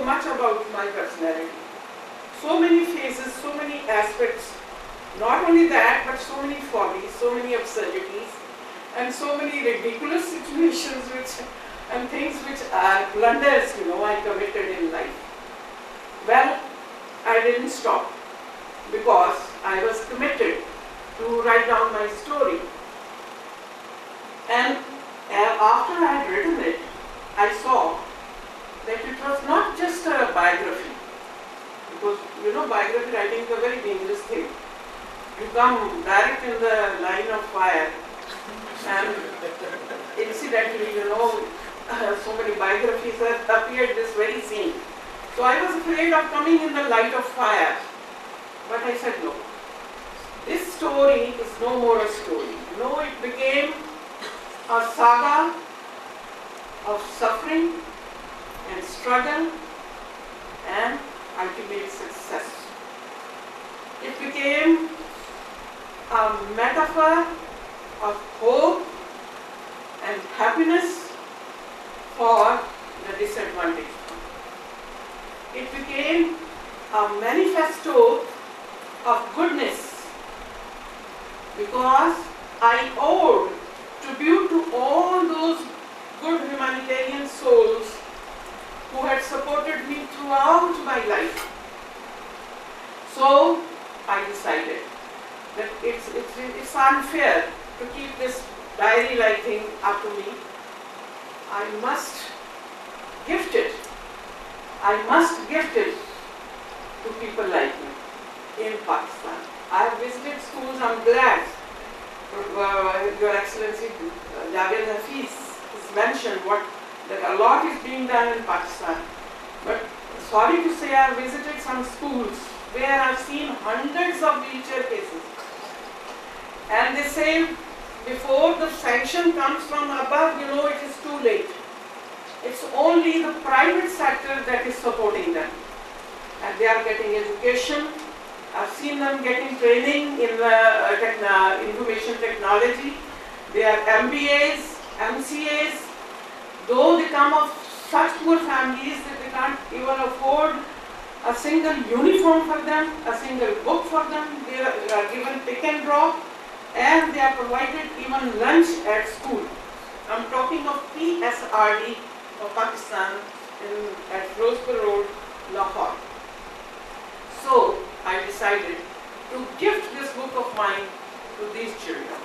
much about my personality. So many phases, so many aspects. Not only that, but so many follies, so many absurdities, and so many ridiculous situations and things which are blunders, I committed in life. Well, I didn't stop because I was committed to write down my story. And after I had written it, I saw that it was not just a biography. Because, biography writing is a very dangerous thing. You come direct in the line of fire, and incidentally, so many biographies have appeared this very scene. So I was afraid of coming in the light of fire. But I said no. This story is no more a story. It became a saga of suffering and struggle and ultimate success. It became a metaphor of hope and happiness for the disadvantaged. It became a manifesto of goodness because I owed tribute to all those good humanitarian souls who had supported me throughout my life. So I decided that it's unfair to keep this diary-like thing up to me. I must gift it. I must gift it to people like me in Pakistan. I have visited schools. I'm glad Your Excellency Javed Hafiz has mentioned that a lot is being done in Pakistan. But sorry to say, I have visited some schools where I've seen hundreds of wheelchair cases. And they say before the sanction comes from above, it is too late. It's only the private sector that is supporting them. And they are getting education. I've seen them getting training in information technology. They are MBAs, MCAs. Though they come of such poor families that they can't even afford a single uniform for them, a single book for them. They are given pick and drop, and they are provided even lunch at school. I'm talking of PSRD of Pakistan at Firozpur Road, Lahore. So I decided to gift this book of mine to these children.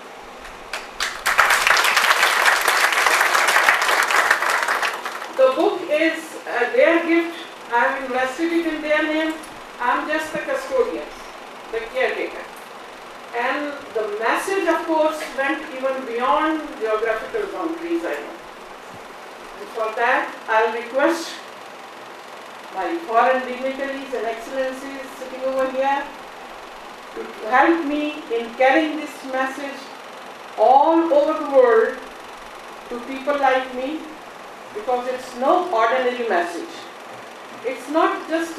The book is their gift. I have invested it in their name. I am just the custodian, the caretaker. And the message, of course, went even beyond geographical boundaries, I know. And for that, I'll request my foreign dignitaries and excellencies sitting over here to help me in carrying this message all over the world to people like me, because it's no ordinary message. It's not just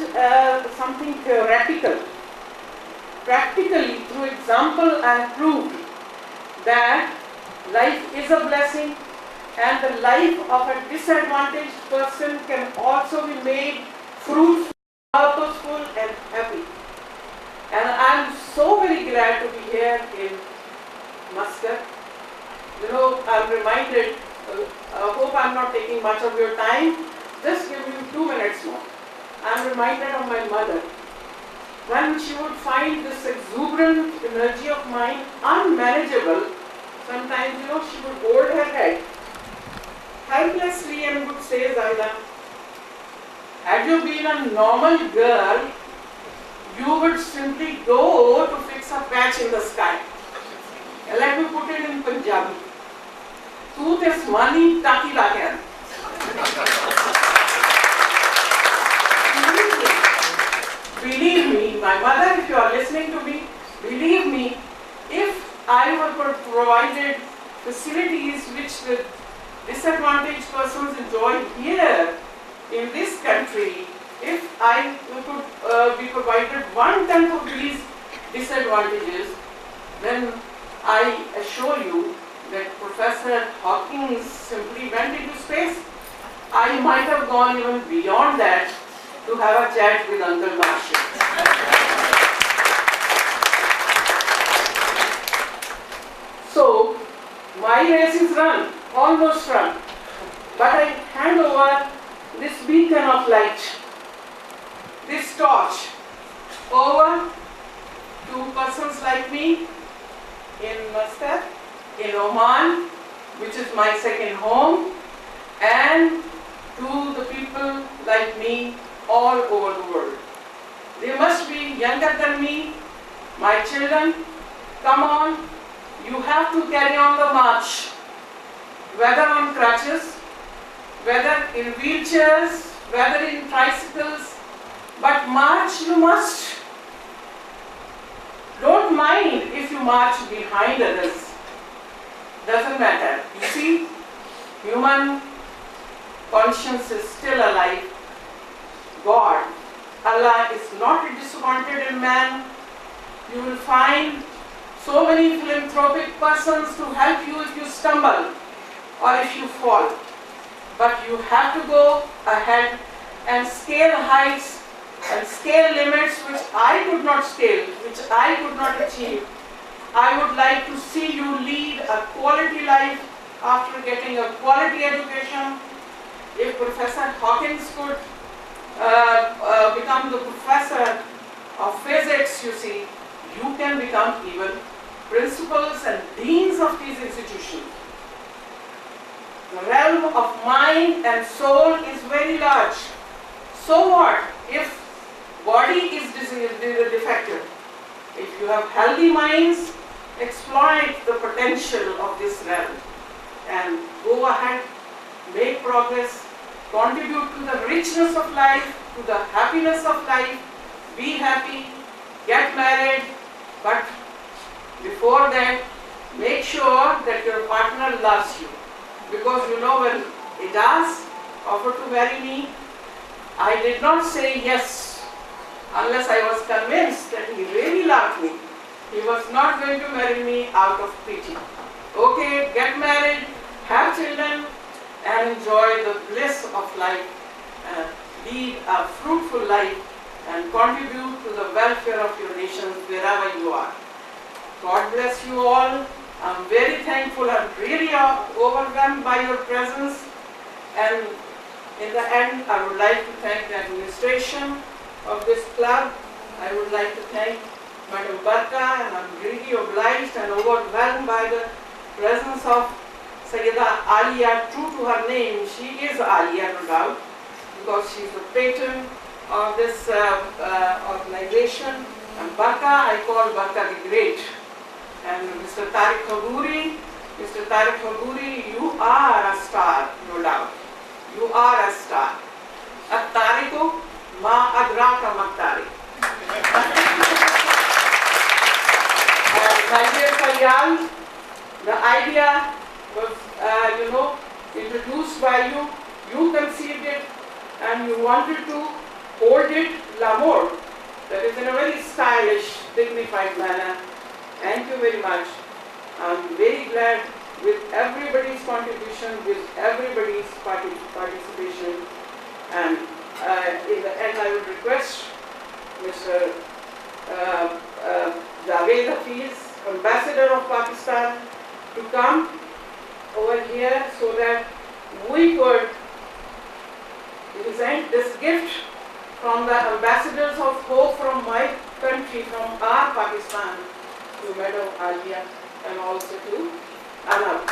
something theoretical. Practically, through example, I have proved that life is a blessing, and the life of a disadvantaged person can also be made fruitful, purposeful, and happy. And I'm so very glad to be here in Muscat. I'm reminded, I hope I'm not taking much of your time, just give you 2 minutes more. I'm reminded of my mother. When she would find this exuberant energy of mine unmanageable, sometimes, she would hold her head helplessly and would say, Zahida, had you been a normal girl, you would simply go to fix a patch in the sky. And let me put it in Punjabi. Tu te smani taki lagyan. Believe me, my mother, if you are listening to me, believe me, if I were provided facilities which the disadvantaged persons enjoy here in this country, if I could be provided 1/10 of these disadvantages, then I assure you that Professor Hawking simply went into space. I might have gone even beyond that, to have a chat with Uncle Marshall. So, my race is run, almost run, but I hand over this beacon of light, this torch, over to persons like me in Muscat, in Oman, which is my second home, and to the people like me all over the world. They must be younger than me, my children. Come on, you have to carry on the march, whether on crutches, whether in wheelchairs, whether in tricycles, but march you must. Don't mind if you march behind others. Doesn't matter. You see, human conscience is still alive. God, Allah is not disappointed in man. You will find so many philanthropic persons to help you if you stumble or if you fall. But you have to go ahead and scale heights and scale limits which I could not scale, which I could not achieve. I would like to see you lead a quality life after getting a quality education. If Professor Hawkins could become the professor of physics, you see, you can become even principals and deans of these institutions. The realm of mind and soul is very large. So what if body is defective? If you have healthy minds, exploit the potential of this realm and go ahead, make progress, contribute to the richness of life, to the happiness of life, be happy, get married, but before that, make sure that your partner loves you. Because you know, when Ijaz offered to marry me, I did not say yes unless I was convinced that he really loved me. He was not going to marry me out of pity. Okay, get married, have children, and enjoy the bliss of life, lead a fruitful life, and contribute to the welfare of your nations wherever you are. God bless you all. I'm very thankful. I'm really overwhelmed by your presence. And in the end, I would like to thank the administration of this club. I would like to thank Madam Barka, and I'm really obliged and overwhelmed by the presence of Sayyida Alia. True to her name, she is Alia, no doubt, because she's the patron of this organization. And Barka, I call Barka the Great. And Mr. Tariq Khaburi, you are a star, no doubt. You are a star. At-Tariqu ma adraka mat-Tariq. My dear Fayyal, the idea was, introduced by you. You conceived it and you wanted to hold it l'amour. That is in a very stylish, dignified manner. Thank you very much. I'm very glad with everybody's contribution, with everybody's participation. And in the end, I would request Mr. Zahida Ijaz, Ambassador of Pakistan, to come over here so that we could present this gift from the ambassadors of hope from my country, from our Pakistan, to Madam Alia and also to Anab.